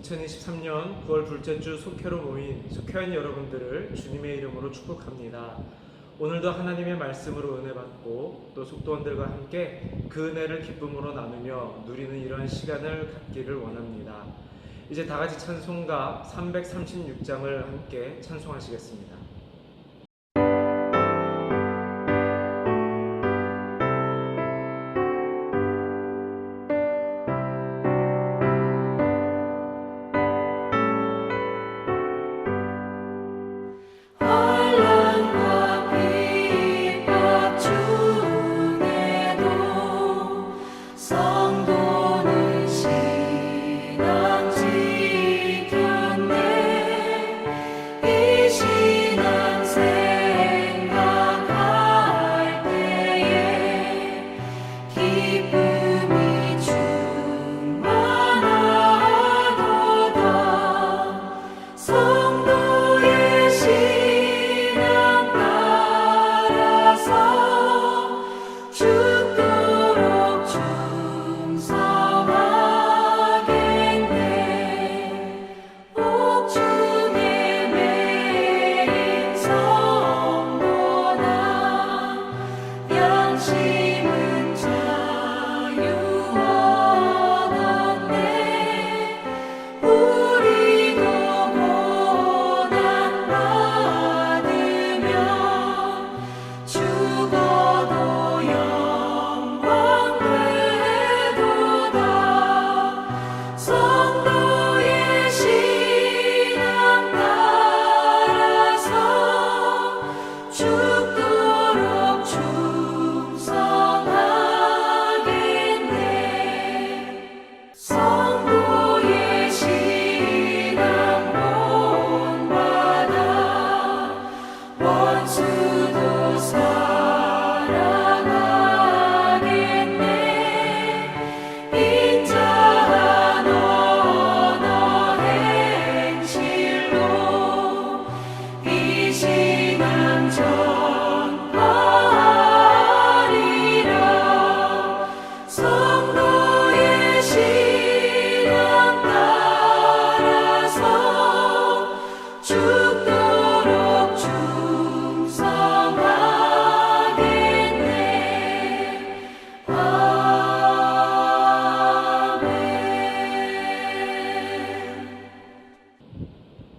2023년 9월 둘째 주 속회로 모인 속회원 여러분들을 주님의 이름으로 축복합니다. 오늘도 하나님의 말씀으로 은혜 받고 또 속도원들과 함께 그 은혜를 기쁨으로 나누며 누리는 이런 시간을 갖기를 원합니다. 이제 다 같이 찬송가 336장을 함께 찬송하시겠습니다.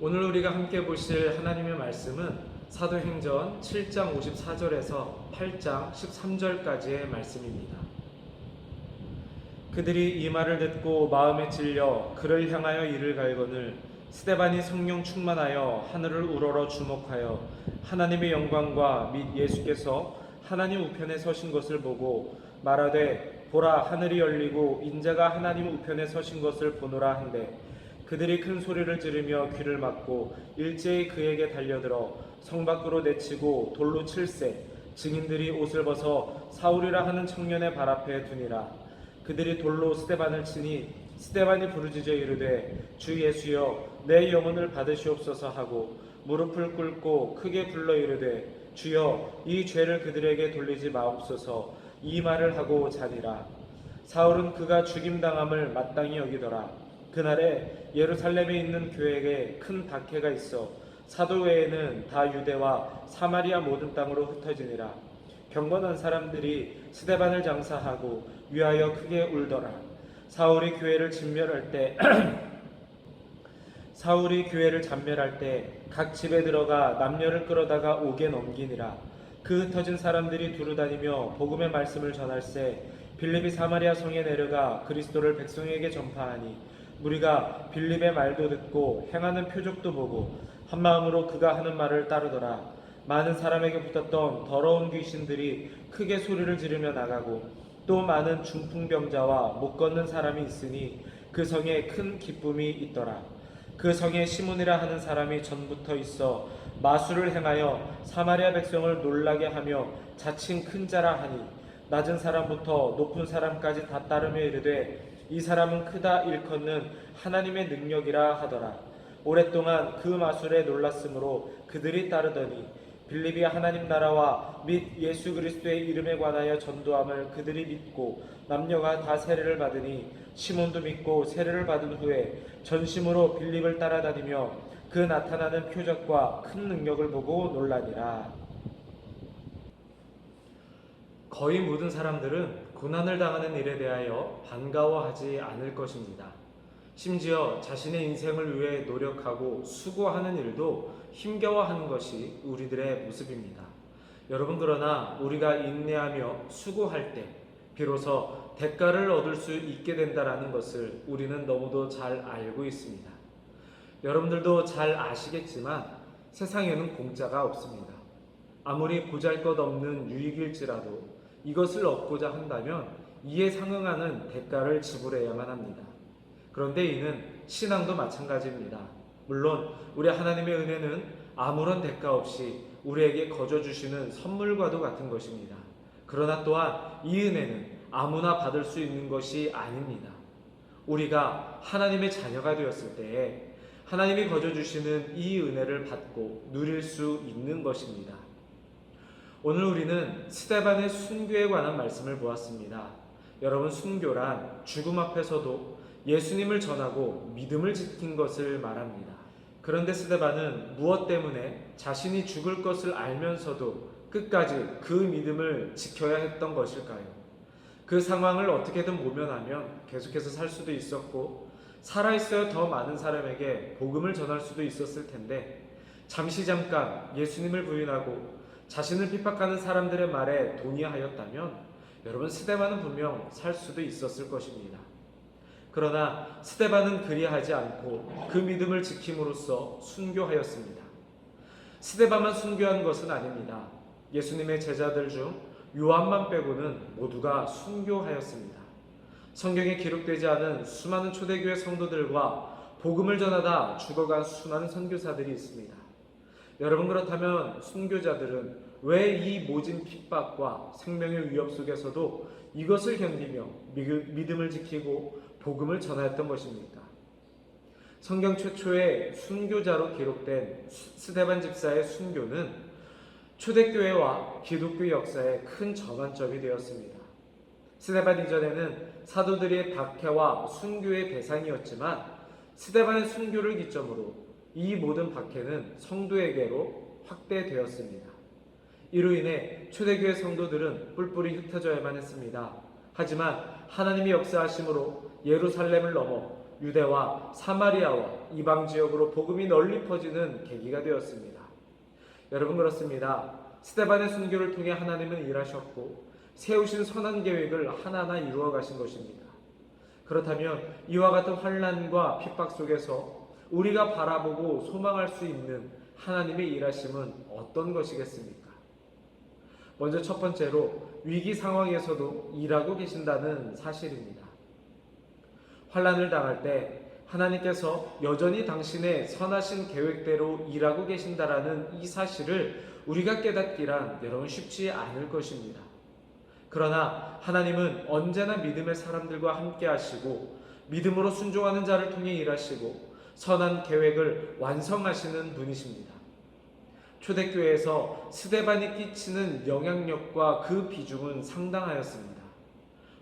오늘 우리가 함께 보실 하나님의 말씀은 사도행전 7장 54절에서 8장 13절까지의 말씀입니다. 그들이 이 말을 듣고 마음에 찔려 그를 향하여 이를 갈거늘 스데반이 성령 충만하여 하늘을 우러러 주목하여 하나님의 영광과 및 예수께서 하나님 우편에 서신 것을 보고 말하되 보라 하늘이 열리고 인자가 하나님 우편에 서신 것을 보노라 한데 그들이 큰 소리를 지르며 귀를 막고 일제히 그에게 달려들어 성 밖으로 내치고 돌로 칠세 증인들이 옷을 벗어 사울이라 하는 청년의 발 앞에 두니라. 그들이 돌로 스데반을 치니 스데반이 부르짖어 이르되 주 예수여 내 영혼을 받으시옵소서 하고 무릎을 꿇고 크게 불러 이르되 주여 이 죄를 그들에게 돌리지 마옵소서 이 말을 하고 자니라. 사울은 그가 죽임당함을 마땅히 여기더라. 그날에 예루살렘에 있는 교회에 큰 박해가 있어 사도 외에는 다 유대와 사마리아 모든 땅으로 흩어지니라. 경건한 사람들이 스데반을 장사하고 위하여 크게 울더라. 사울이 교회를 진멸할 때 각 집에 들어가 남녀를 끌어다가 옥에 넘기니라. 그 흩어진 사람들이 두루다니며 복음의 말씀을 전할세 빌립이 사마리아 성에 내려가 그리스도를 백성에게 전파하니 무리가 빌립의 말도 듣고 행하는 표적도 보고 한마음으로 그가 하는 말을 따르더라. 많은 사람에게 붙었던 더러운 귀신들이 크게 소리를 지르며 나가고 또 많은 중풍병자와 못 걷는 사람이 있으니 그 성에 큰 기쁨이 있더라. 그 성에 시몬이라 하는 사람이 전부터 있어 마술을 행하여 사마리아 백성을 놀라게 하며 자칭 큰 자라 하니 낮은 사람부터 높은 사람까지 다 따르며 이르되 이 사람은 크다 일컫는 하나님의 능력이라 하더라. 오랫동안 그 마술에 놀랐으므로 그들이 따르더니 빌립이 하나님 나라와 및 예수 그리스도의 이름에 관하여 전도함을 그들이 믿고 남녀가 다 세례를 받으니 시몬도 믿고 세례를 받은 후에 전심으로 빌립을 따라다니며 그 나타나는 표적과 큰 능력을 보고 놀라니라. 거의 모든 사람들은 고난을 당하는 일에 대하여 반가워하지 않을 것입니다. 심지어 자신의 인생을 위해 노력하고 수고하는 일도 힘겨워하는 것이 우리들의 모습입니다. 여러분, 그러나 우리가 인내하며 수고할 때 비로소 대가를 얻을 수 있게 된다는 것을 우리는 너무도 잘 알고 있습니다. 여러분들도 잘 아시겠지만 세상에는 공짜가 없습니다. 아무리 보잘것없는 유익일지라도 이것을 얻고자 한다면 이에 상응하는 대가를 지불해야만 합니다. 그런데 이는 신앙도 마찬가지입니다. 물론 우리 하나님의 은혜는 아무런 대가 없이 우리에게 거저 주시는 선물과도 같은 것입니다. 그러나 또한 이 은혜는 아무나 받을 수 있는 것이 아닙니다. 우리가 하나님의 자녀가 되었을 때에 하나님이 거저 주시는 이 은혜를 받고 누릴 수 있는 것입니다. 오늘 우리는 스데반의 순교에 관한 말씀을 보았습니다. 여러분, 순교란 죽음 앞에서도 예수님을 전하고 믿음을 지킨 것을 말합니다. 그런데 스데반은 무엇 때문에 자신이 죽을 것을 알면서도 끝까지 그 믿음을 지켜야 했던 것일까요? 그 상황을 어떻게든 모면하면 계속해서 살 수도 있었고 살아있어야 더 많은 사람에게 복음을 전할 수도 있었을 텐데 잠깐 예수님을 부인하고 자신을 핍박하는 사람들의 말에 동의하였다면 여러분, 스데반은 분명 살 수도 있었을 것입니다. 그러나 스데반은 그리하지 않고 그 믿음을 지킴으로써 순교하였습니다. 스데반만 순교한 것은 아닙니다. 예수님의 제자들 중 요한만 빼고는 모두가 순교하였습니다. 성경에 기록되지 않은 수많은 초대교회 성도들과 복음을 전하다 죽어간 수많은 선교사들이 있습니다. 여러분, 그렇다면 순교자들은 왜 이 모진 핍박과 생명의 위협 속에서도 이것을 견디며 믿음을 지키고 복음을 전하였던 것입니까? 성경 최초의 순교자로 기록된 스데반 집사의 순교는 초대교회와 기독교 역사에 큰 전환점이 되었습니다. 스데반 이전에는 사도들의 박해와 순교의 대상이었지만 스데반의 순교를 기점으로 이 모든 박해는 성도에게로 확대되었습니다. 이로 인해 초대교회 성도들은 뿔뿔이 흩어져야만 했습니다. 하지만 하나님이 역사하심으로 예루살렘을 넘어 유대와 사마리아와 이방 지역으로 복음이 널리 퍼지는 계기가 되었습니다. 여러분, 그렇습니다. 스데반의 순교를 통해 하나님은 일하셨고 세우신 선한 계획을 하나하나 이루어 가신 것입니다. 그렇다면 이와 같은 환난과 핍박 속에서 우리가 바라보고 소망할 수 있는 하나님의 일하심은 어떤 것이겠습니까? 먼저 첫 번째로 위기 상황에서도 일하고 계신다는 사실입니다. 환난을 당할 때 하나님께서 여전히 당신의 선하신 계획대로 일하고 계신다라는 이 사실을 우리가 깨닫기란 여러분 쉽지 않을 것입니다. 그러나 하나님은 언제나 믿음의 사람들과 함께 하시고 믿음으로 순종하는 자를 통해 일하시고 선한 계획을 완성하시는 분이십니다. 초대교회에서 스데반이 끼치는 영향력과 그 비중은 상당하였습니다.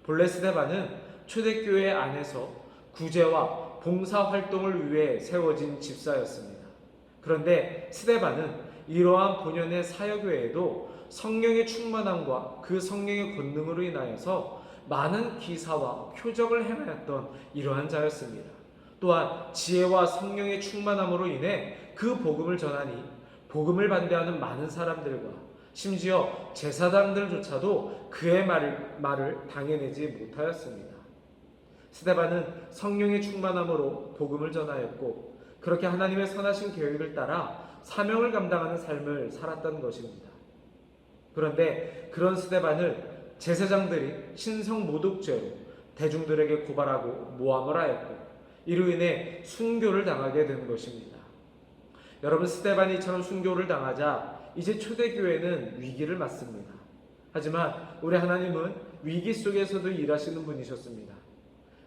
본래 스데반은 초대교회 안에서 구제와 봉사활동을 위해 세워진 집사였습니다. 그런데 스데반은 이러한 본연의 사역 외에도 성령의 충만함과 그 성령의 권능으로 인하여서 많은 기사와 표적을 행하였던 이러한 자였습니다. 또한 지혜와 성령의 충만함으로 인해 그 복음을 전하니 복음을 반대하는 많은 사람들과 심지어 제사장들조차도 그의 말을 당해내지 못하였습니다. 스데반은 성령의 충만함으로 복음을 전하였고 그렇게 하나님의 선하신 계획을 따라 사명을 감당하는 삶을 살았던 것입니다. 그런데 그런 스데반을 제사장들이 신성 모독죄로 대중들에게 고발하고 모함을 하였고 이로 인해 순교를 당하게 된 것입니다. 여러분, 스데반이 이처럼 순교를 당하자 이제 초대교회는 위기를 맞습니다. 하지만 우리 하나님은 위기 속에서도 일하시는 분이셨습니다.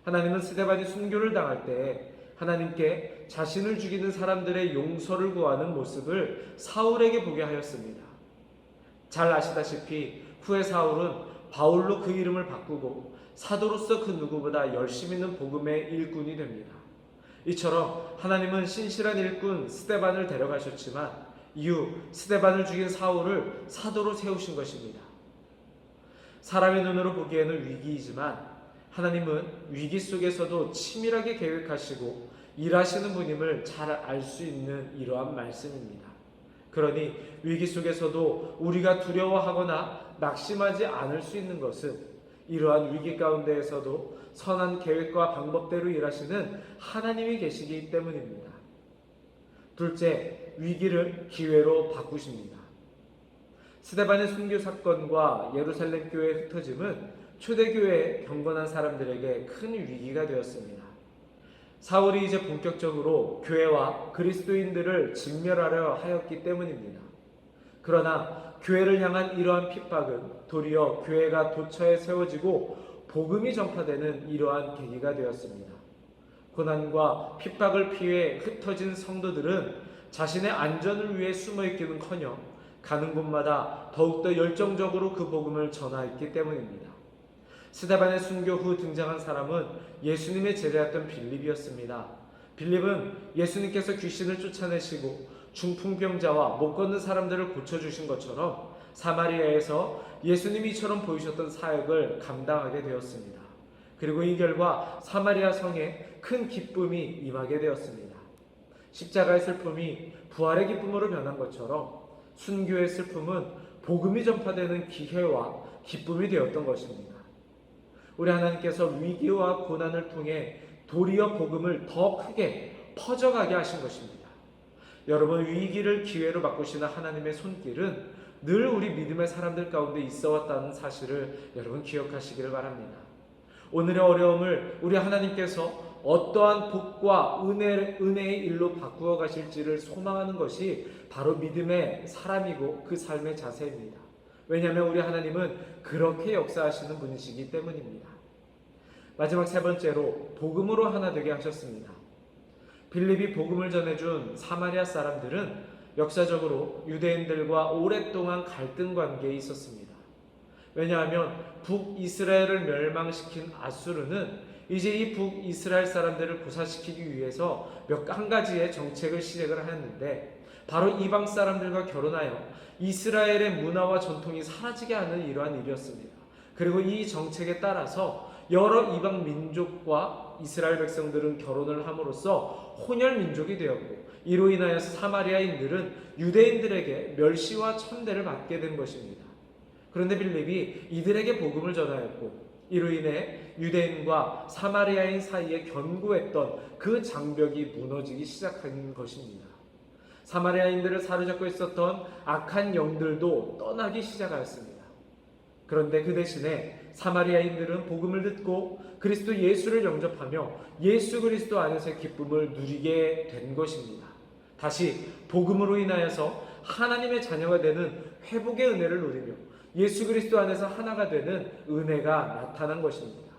하나님은 스데반이 순교를 당할 때 하나님께 자신을 죽이는 사람들의 용서를 구하는 모습을 사울에게 보게 하였습니다. 잘 아시다시피 후에 사울은 바울로 그 이름을 바꾸고 사도로서 그 누구보다 열심 있는 복음의 일꾼이 됩니다. 이처럼 하나님은 신실한 일꾼 스데반을 데려가셨지만 이후 스데반을 죽인 사울을 사도로 세우신 것입니다. 사람의 눈으로 보기에는 위기이지만 하나님은 위기 속에서도 치밀하게 계획하시고 일하시는 분임을 잘 알 수 있는 이러한 말씀입니다. 그러니 위기 속에서도 우리가 두려워하거나 낙심하지 않을 수 있는 것은 이러한 위기 가운데에서도 선한 계획과 방법대로 일하시는 하나님이 계시기 때문입니다. 둘째, 위기를 기회로 바꾸십니다. 스데반의 순교 사건과 예루살렘 교회의 흩어짐은 초대교회의 경건한 사람들에게 큰 위기가 되었습니다. 사울이 이제 본격적으로 교회와 그리스도인들을 진멸하려 하였기 때문입니다. 그러나 교회를 향한 이러한 핍박은 도리어 교회가 도처에 세워지고 복음이 전파되는 이러한 계기가 되었습니다. 고난과 핍박을 피해 흩어진 성도들은 자신의 안전을 위해 숨어있기는커녕 가는 곳마다 더욱더 열정적으로 그 복음을 전하였기 때문입니다. 스데반의 순교 후 등장한 사람은 예수님의 제자였던 빌립이었습니다. 빌립은 예수님께서 귀신을 쫓아내시고 중풍병자와 못 걷는 사람들을 고쳐주신 것처럼 사마리아에서 예수님이 이처럼 보이셨던 사역을 감당하게 되었습니다. 그리고 이 결과 사마리아 성에 큰 기쁨이 임하게 되었습니다. 십자가의 슬픔이 부활의 기쁨으로 변한 것처럼 순교의 슬픔은 복음이 전파되는 기회와 기쁨이 되었던 것입니다. 우리 하나님께서 위기와 고난을 통해 도리어 복음을 더 크게 퍼져가게 하신 것입니다. 여러분, 위기를 기회로 바꾸시는 하나님의 손길은 늘 우리 믿음의 사람들 가운데 있어 왔다는 사실을 여러분 기억하시기를 바랍니다. 오늘의 어려움을 우리 하나님께서 어떠한 복과 은혜의 일로 바꾸어 가실지를 소망하는 것이 바로 믿음의 사람이고 그 삶의 자세입니다. 왜냐하면 우리 하나님은 그렇게 역사하시는 분이시기 때문입니다. 마지막 세 번째로 복음으로 하나 되게 하셨습니다. 빌립이 복음을 전해준 사마리아 사람들은 역사적으로 유대인들과 오랫동안 갈등 관계에 있었습니다. 왜냐하면 북이스라엘을 멸망시킨 아수르는 이제 이 북이스라엘 사람들을 구사시키기 위해서 한 가지의 정책을 시작을 하였는데 바로 이방 사람들과 결혼하여 이스라엘의 문화와 전통이 사라지게 하는 이러한 일이었습니다. 그리고 이 정책에 따라서 여러 이방 민족과 이스라엘 백성들은 결혼을 함으로써 혼혈 민족이 되었고 이로 인하여서 사마리아인들은 유대인들에게 멸시와 천대를 받게 된 것입니다. 그런데 빌립이 이들에게 복음을 전하였고 이로 인해 유대인과 사마리아인 사이에 견고했던 그 장벽이 무너지기 시작한 것입니다. 사마리아인들을 사로잡고 있었던 악한 영들도 떠나기 시작하였습니다. 그런데 그 대신에 사마리아인들은 복음을 듣고 그리스도 예수를 영접하며 예수 그리스도 안에서의 기쁨을 누리게 된 것입니다. 다시 복음으로 인하여서 하나님의 자녀가 되는 회복의 은혜를 누리며 예수 그리스도 안에서 하나가 되는 은혜가 나타난 것입니다.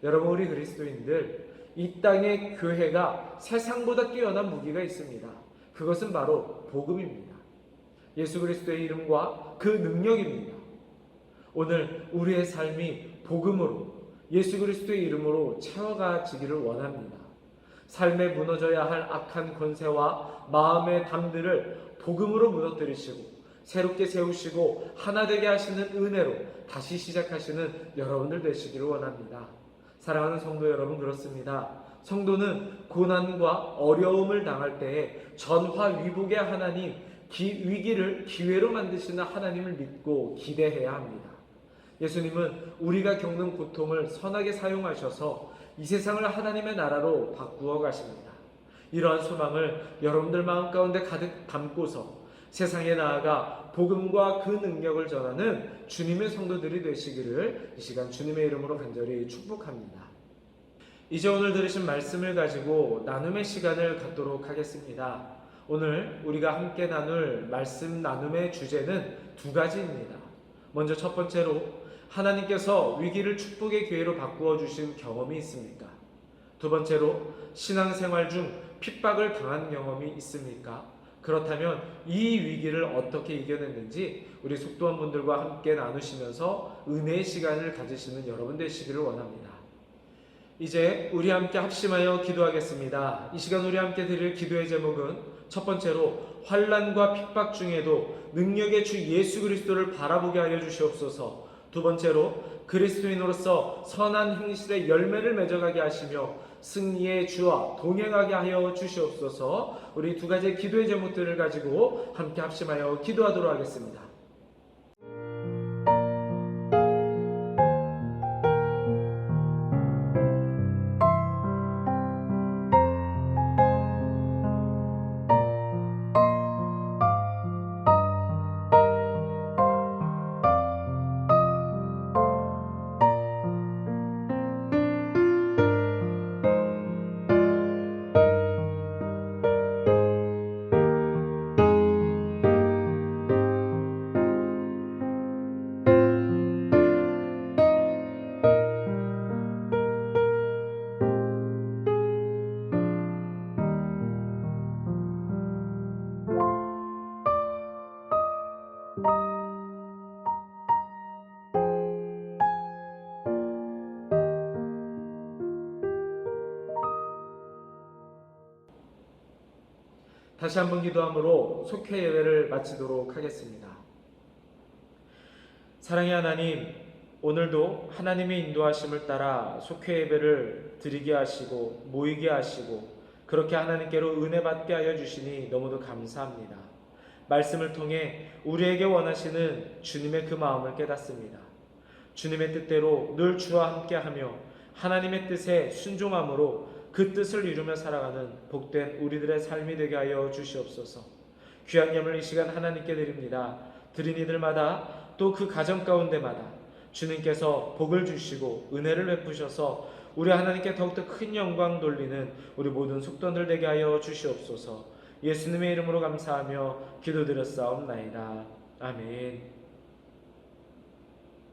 여러분, 우리 그리스도인들, 이 땅의 교회가 세상보다 뛰어난 무기가 있습니다. 그것은 바로 복음입니다. 예수 그리스도의 이름과 그 능력입니다. 오늘 우리의 삶이 복음으로 예수 그리스도의 이름으로 채워가지기를 원합니다. 삶에 무너져야 할 악한 권세와 마음의 담들을 복음으로 무너뜨리시고 새롭게 세우시고 하나 되게 하시는 은혜로 다시 시작하시는 여러분들 되시기를 원합니다. 사랑하는 성도 여러분, 그렇습니다. 성도는 고난과 어려움을 당할 때에 전화위복의 하나님, 위기를 기회로 만드시는 하나님을 믿고 기대해야 합니다. 예수님은 우리가 겪는 고통을 선하게 사용하셔서 이 세상을 하나님의 나라로 바꾸어 가십니다. 이러한 소망을 여러분들 마음 가운데 가득 담고서 세상에 나아가 복음과 그 능력을 전하는 주님의 성도들이 되시기를 이 시간 주님의 이름으로 간절히 축복합니다. 이제 오늘 들으신 말씀을 가지고 나눔의 시간을 갖도록 하겠습니다. 오늘 우리가 함께 나눌 말씀 나눔의 주제는 두 가지입니다. 먼저 첫 번째로, 하나님께서 위기를 축복의 기회로 바꾸어 주신 경험이 있습니까? 두 번째로, 신앙생활 중 핍박을 당한 경험이 있습니까? 그렇다면 이 위기를 어떻게 이겨냈는지 우리 속도원 분들과 함께 나누시면서 은혜의 시간을 가지시는 여러분 되시기를 원합니다. 이제 우리 함께 합심하여 기도하겠습니다. 이 시간 우리 함께 드릴 기도의 제목은 첫 번째로 환난과 핍박 중에도 능력의 주 예수 그리스도를 바라보게 하여 주시옵소서. 두 번째로 그리스도인으로서 선한 행실의 열매를 맺어가게 하시며 승리의 주와 동행하게 하여 주시옵소서. 우리 두 가지 기도의 제목들을 가지고 함께 합심하여 기도하도록 하겠습니다. 다시 한번 기도함으로 속회 예배를 마치도록 하겠습니다. 사랑의 하나님, 오늘도 하나님의 인도하심을 따라 속회 예배를 드리게 하시고 모이게 하시고 그렇게 하나님께로 은혜 받게 하여 주시니 너무도 감사합니다. 말씀을 통해 우리에게 원하시는 주님의 그 마음을 깨닫습니다. 주님의 뜻대로 늘 주와 함께하며 하나님의 뜻에 순종함으로 그 뜻을 이루며 살아가는 복된 우리들의 삶이 되게 하여 주시옵소서. 귀한 예물 이 시간 하나님께 드립니다. 드린 이들마다 또 그 가정 가운데마다 주님께서 복을 주시고 은혜를 베푸셔서 우리 하나님께 더욱더 큰 영광 돌리는 우리 모든 속도들 되게 하여 주시옵소서. 예수님의 이름으로 감사하며 기도드렸사옵나이다. 아멘.